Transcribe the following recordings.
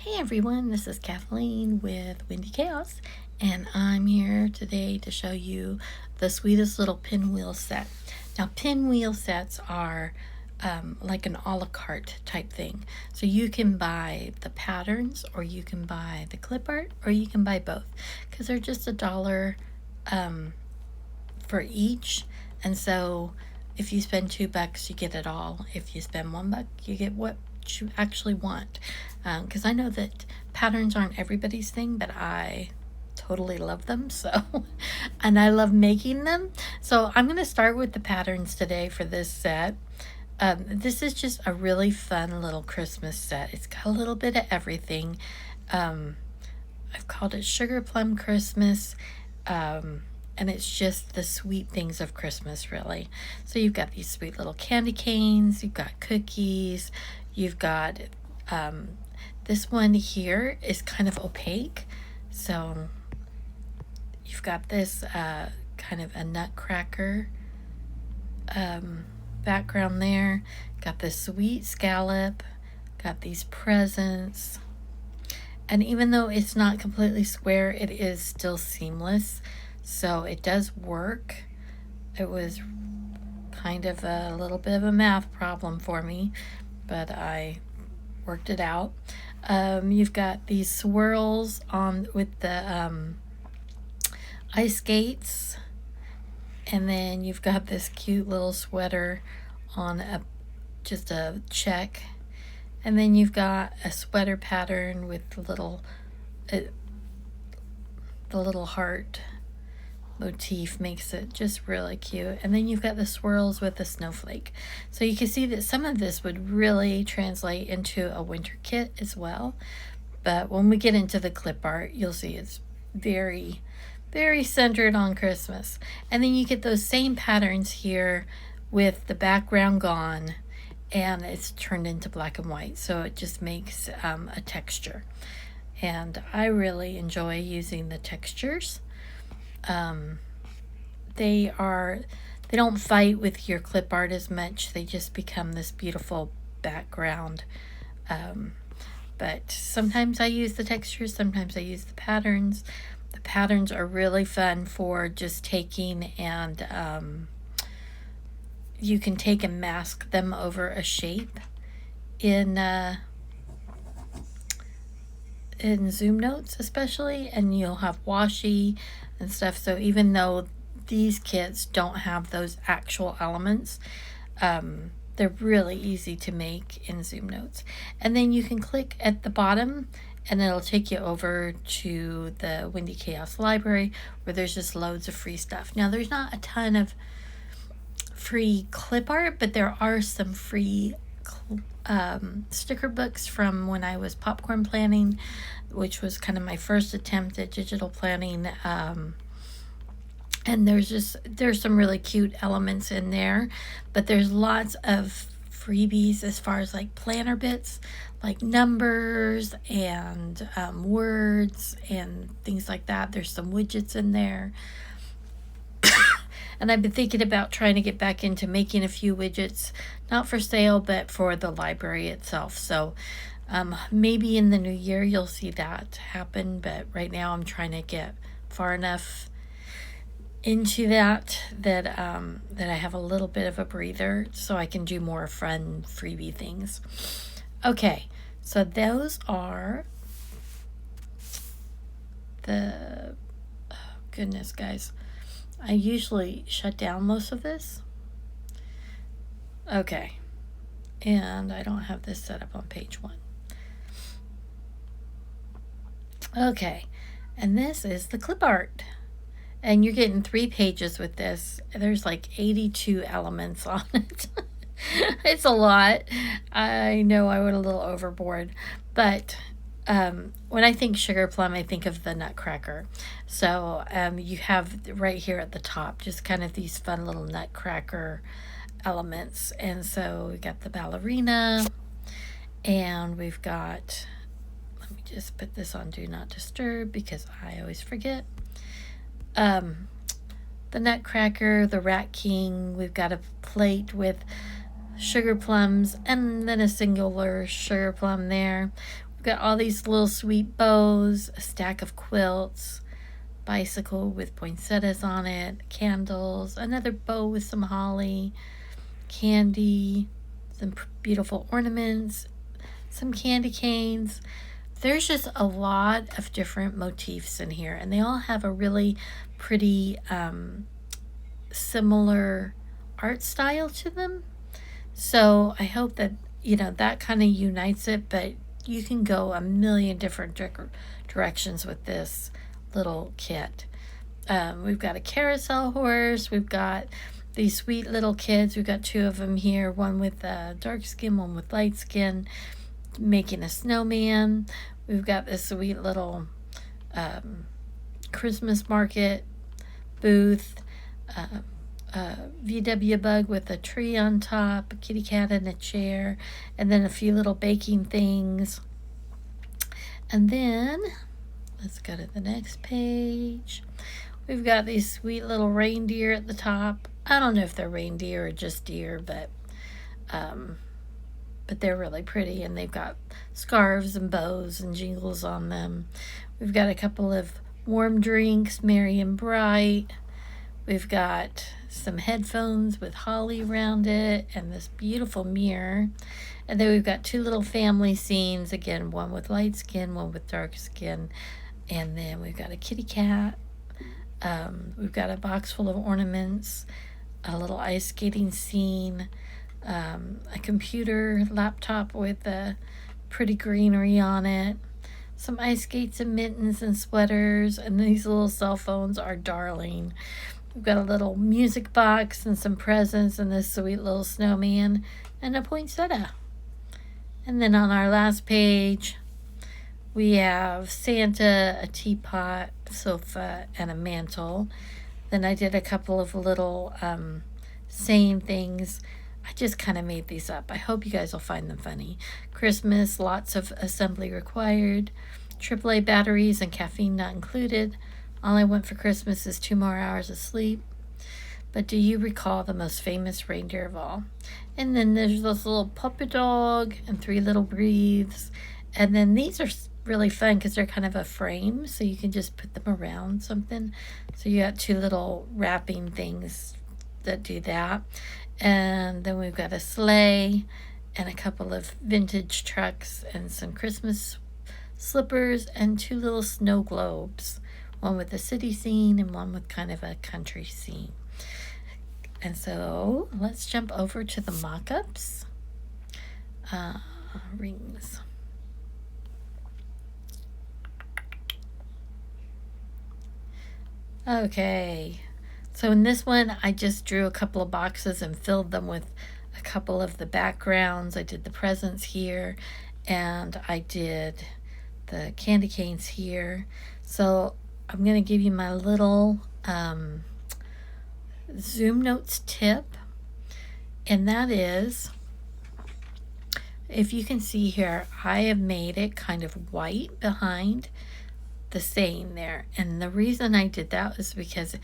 Hey everyone, this is Kathleen with Windy Chaos, and I'm here today to show you the sweetest little pinwheel set. Now, pinwheel sets are like an a la carte type thing. So you can buy the patterns, or you can buy the clip art, or you can buy both, because they're just $1 for each. And so if you spend $2, you get it all. If you spend $1, you get what you actually want. Because I know that patterns aren't everybody's thing, but I totally love them. So, and I love making them. So I'm going to start with the patterns today for this set. This is just a really fun little Christmas set. It's got a little bit of everything. I've called it Sugarplum Christmas. And it's just the sweet things of Christmas, really. So you've got these sweet little candy canes, you've got cookies, you've got this one here is kind of opaque. So you've got this kind of a nutcracker background there. Got this sweet scallop, got these presents. And even though it's not completely square, it is still seamless. So it does work. It was kind of a little bit of a math problem for me, but I worked it out. You've got these swirls on with the ice skates, and then you've got this cute little sweater on just a check, and then you've got a sweater pattern with the little heart motif makes it just really cute. And then you've got the swirls with the snowflake. So you can see that some of this would really translate into a winter kit as well. But when we get into the clip art, you'll see it's very, very centered on Christmas. And then you get those same patterns here with the background gone, and it's turned into black and white. So it just makes a texture. And I really enjoy using the textures. They don't fight with your clip art as much. They just become this beautiful background. But sometimes I use the textures, sometimes I use the patterns. The patterns are really fun for just taking and you can take and mask them over a shape in Zoom Notes especially, and you'll have washi and stuff. So even though these kits don't have those actual elements, they're really easy to make in Zoom Notes. And then you can click at the bottom and it'll take you over to the Windy Chaos library, where there's just loads of free stuff. Now, there's not a ton of free clip art, but there are some free sticker books from when I was popcorn planning, which was kind of my first attempt at digital planning. And there's some really cute elements in there, but there's lots of freebies as far as like planner bits, like numbers and words and things like that. There's some widgets in there. And I've been thinking about trying to get back into making a few widgets, not for sale, but for the library itself. So maybe in the new year you'll see that happen. But right now I'm trying to get far enough into that I have a little bit of a breather, so I can do more fun freebie things. Okay, so those are the, oh goodness, guys. I usually shut down most of this. Okay. And I don't have this set up on page 1. Okay. And this is the clip art. And you're getting 3 pages with this. There's like 82 elements on it. It's a lot. I know I went a little overboard. But when I think Sugarplum, I think of the Nutcracker. So you have right here at the top just kind of these fun little Nutcracker elements. And so we got the ballerina, and we've got, let me just put this on Do Not Disturb because I always forget. The Nutcracker, the Rat King. We've got a plate with sugar plums and then a singular sugar plum there. We've got all these little sweet bows, a stack of quilts, bicycle with poinsettias on it, candles, another bow with some holly, candy, some beautiful ornaments, some candy canes. There's just a lot of different motifs in here, and they all have a really pretty similar art style to them. So I hope that, that kind of unites it, but you can go a million different directions with this little kit. We've got a carousel horse. We've got these sweet little kids. We've got two of them here, one with dark skin, one with light skin, making a snowman. We've got this sweet little Christmas market booth, VW bug with a tree on top, a kitty cat in a chair, and then a few little baking things. And then, let's go to the next page. We've got these sweet little reindeer at the top. I don't know if they're reindeer or just deer, but they're really pretty, and they've got scarves and bows and jingles on them. We've got a couple of warm drinks, merry and bright. We've got some headphones with holly around it and this beautiful mirror. And then we've got two little family scenes, again, one with light skin, one with dark skin. And then we've got a kitty cat. We've got a box full of ornaments, a little ice skating scene, a computer laptop with a pretty greenery on it, some ice skates and mittens and sweaters, and these little cell phones are darling. We've got a little music box and some presents and this sweet little snowman and a poinsettia. And then on our last page, we have Santa, a teapot, sofa, and a mantle. Then I did a couple of little saying things. I just kind of made these up. I hope you guys will find them funny. Christmas, lots of assembly required. AAA batteries and caffeine not included. All I want for Christmas is 2 more hours of sleep. But do you recall the most famous reindeer of all? And then there's this little puppet dog and 3 little breathes. And then these are really fun because they're kind of a frame, so you can just put them around something. So you got 2 little wrapping things that do that. And then we've got a sleigh and a couple of vintage trucks and some Christmas slippers and 2 little snow globes. One with a city scene and one with kind of a country scene. And so let's jump over to the mock-ups. Rings. Okay, so in this one, I just drew a couple of boxes and filled them with a couple of the backgrounds. I did the presents here, and I did the candy canes here. So I'm going to give you my little Zoom Notes tip, and that is, if you can see here, I have made it kind of white behind the saying there. And the reason I did that was because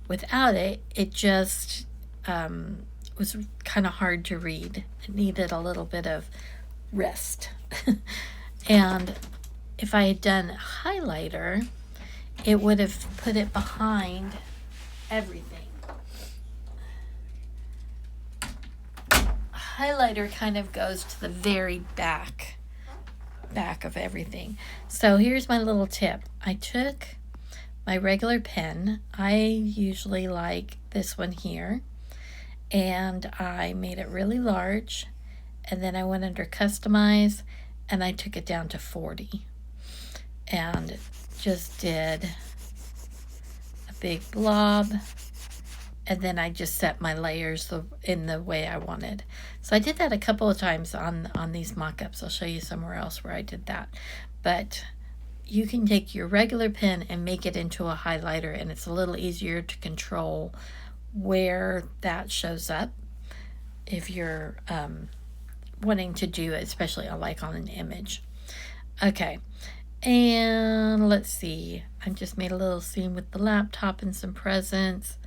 without it, it just was kind of hard to read. It needed a little bit of rest. And if I had done highlighter, it would have put it behind everything. Highlighter kind of goes to the very back of everything. So here's my little tip. I took my regular pen. I usually like this one here, and I made it really large, and then I went under customize and I took it down to 40 and just did a big blob, and then I just set my layers in the way I wanted. So I did that a couple of times on these mock-ups. I'll show you somewhere else where I did that. But you can take your regular pen and make it into a highlighter, and it's a little easier to control where that shows up if you're wanting to do it, especially like on an image. Okay, and let's see. I just made a little scene with the laptop and some presents.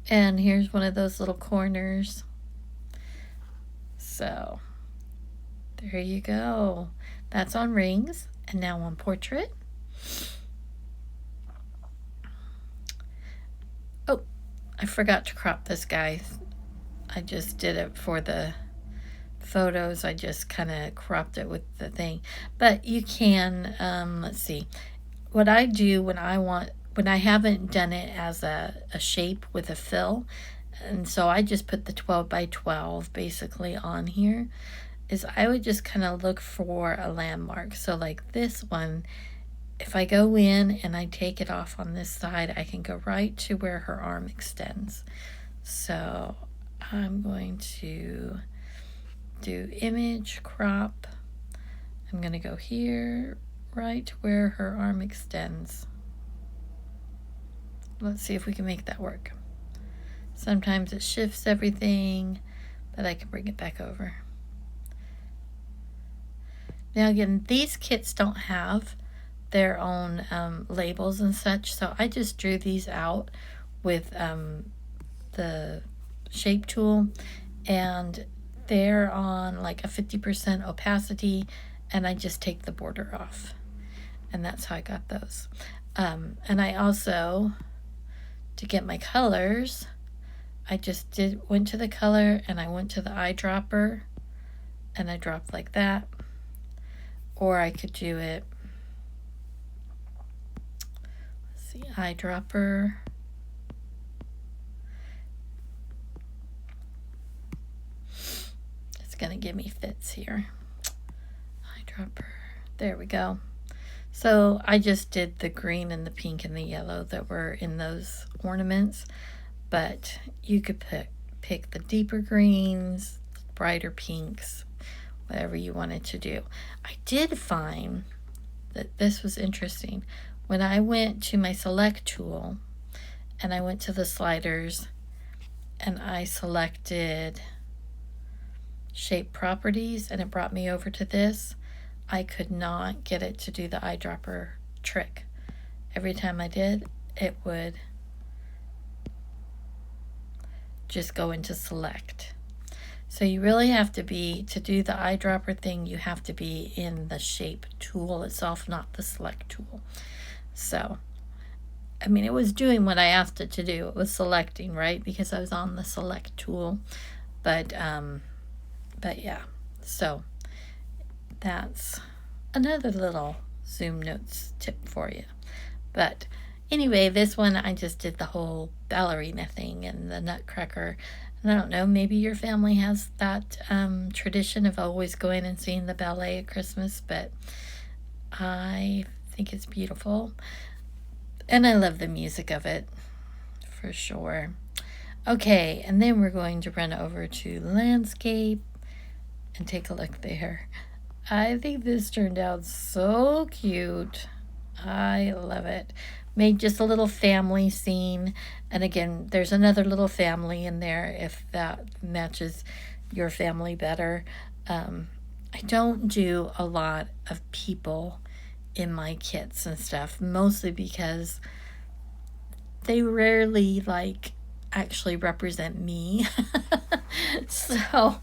And here's one of those little corners. So there you go. That's on rings. And now on portrait. Oh, I forgot to crop this guy. I just did it for the photos. I just kind of cropped it with the thing. But you can, let's see. What I do when I haven't done it as a shape with a fill, and so I just put the 12 by 12 basically on here, is I would just kind of look for a landmark. So like this one, if I go in and I take it off on this side, I can go right to where her arm extends. So I'm going to do image, crop. I'm going to go here, right to where her arm extends. Let's see if we can make that work. Sometimes it shifts everything, but I can bring it back over. Now again, these kits don't have their own labels and such, so I just drew these out with the shape tool, and they're on like a 50% opacity, and I just take the border off, and that's how I got those. And I also, to get my colors, I just went to the color and I went to the eyedropper and I dropped like that. Or I could do it, let's see, eyedropper. It's gonna give me fits here. Eyedropper, there we go. So I just did the green and the pink and the yellow that were in those ornaments, but you could pick the deeper greens, brighter pinks, whatever you wanted to do. I did find that this was interesting. When I went to my select tool and I went to the sliders and I selected shape properties and it brought me over to this, I could not get it to do the eyedropper trick. Every time I did, it would just go into select. So you really have to be, to do the eyedropper thing, you have to be in the shape tool itself, not the select tool. So, I mean, it was doing what I asked it to do. It was selecting, right? Because I was on the select tool. But yeah, so that's another little Zoom Notes tip for you. But anyway, this one I just did the whole ballerina thing and the nutcracker. And I don't know, maybe your family has that tradition of always going and seeing the ballet at Christmas, but I think it's beautiful. And I love the music of it, for sure. Okay, and then we're going to run over to landscape and take a look there. I think this turned out so cute. I love it. Made just a little family scene. And again, there's another little family in there if that matches your family better. I don't do a lot of people in my kits and stuff, mostly because they rarely actually represent me. so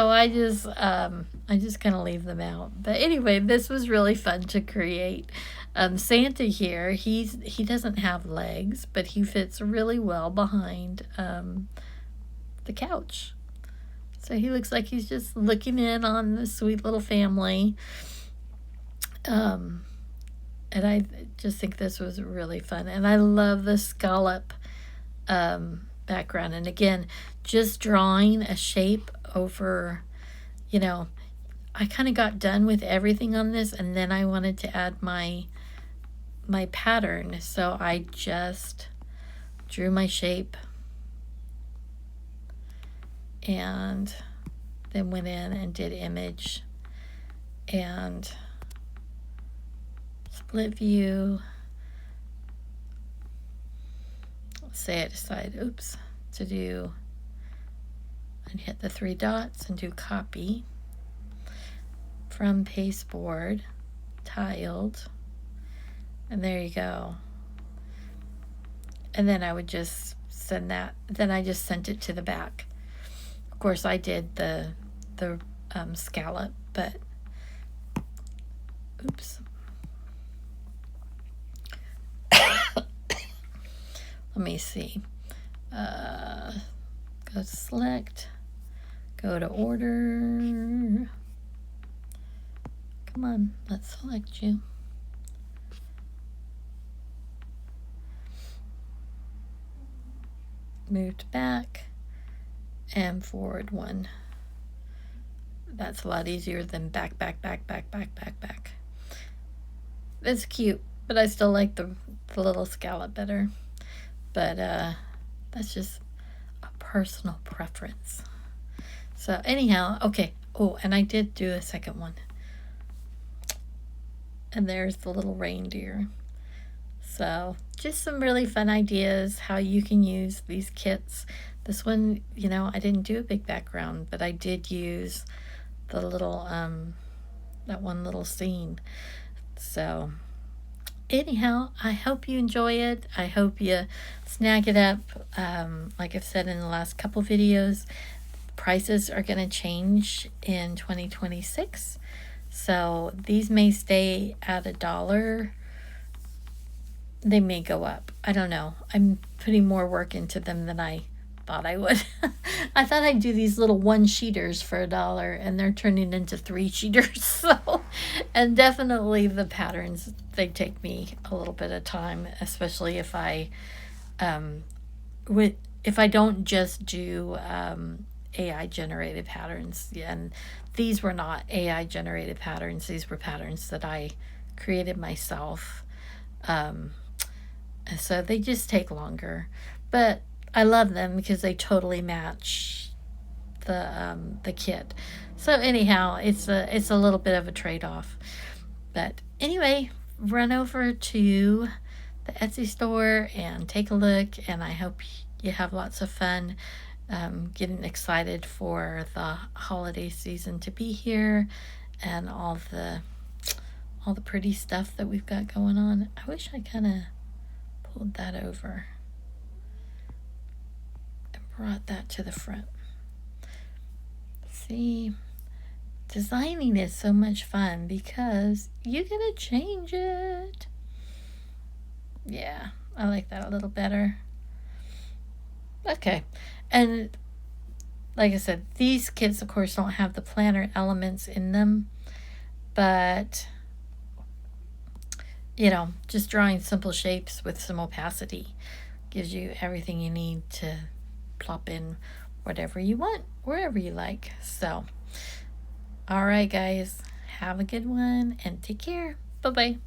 I just kind of leave them out. But anyway, this was really fun to create. Santa here, he doesn't have legs, but he fits really well behind the couch. So he looks like he's just looking in on this sweet little family. And I just think this was really fun. And I love the scallop background. And again, just drawing a shape over, I kind of got done with everything on this, and then I wanted to add my pattern. So I just drew my shape and then went in and did image and split view. Let's say I decide, to do and hit the 3 dots and do copy from pasteboard, tiled, and there you go. And then I would just send that, then I just sent it to the back. Of course, I did the scallop, but Oops. Let me see. Go to select. Go to order. Come on, let's select you. Moved back and forward one. That's a lot easier than back. It's cute, but I still like the little scallop better. But that's just a personal preference. So anyhow, okay. Oh, and I did do a second one. And there's the little reindeer. So just some really fun ideas how you can use these kits. This one, you know, I didn't do a big background, but I did use the little, that one little scene. So anyhow, I hope you enjoy it. I hope you snag it up. Like I've said in the last couple videos, prices are going to change in 2026. So these may stay at $1. They may go up. I don't know. I'm putting more work into them than I thought I would. I thought I'd do these little 1-sheeters for $1, and they're turning into 3-sheeters. So, and definitely the patterns, they take me a little bit of time, especially if I don't just do AI generated patterns. Yeah, and these were not AI generated patterns. These were patterns that I created myself. So they just take longer, but I love them because they totally match the kit. So anyhow, it's a little bit of a trade-off. But anyway, run over to the Etsy store and take a look, and I hope you have lots of fun getting excited for the holiday season to be here and all the pretty stuff that we've got going on. I wish I kind of pulled that over and brought that to the front. See, designing is so much fun because you get to change it. Yeah, I like that a little better. Okay, and like I said, these kits of course don't have the planner elements in them, but you know, just drawing simple shapes with some opacity gives you everything you need to plop in whatever you want, wherever you like. So, all right, guys, have a good one and take care. Bye-bye.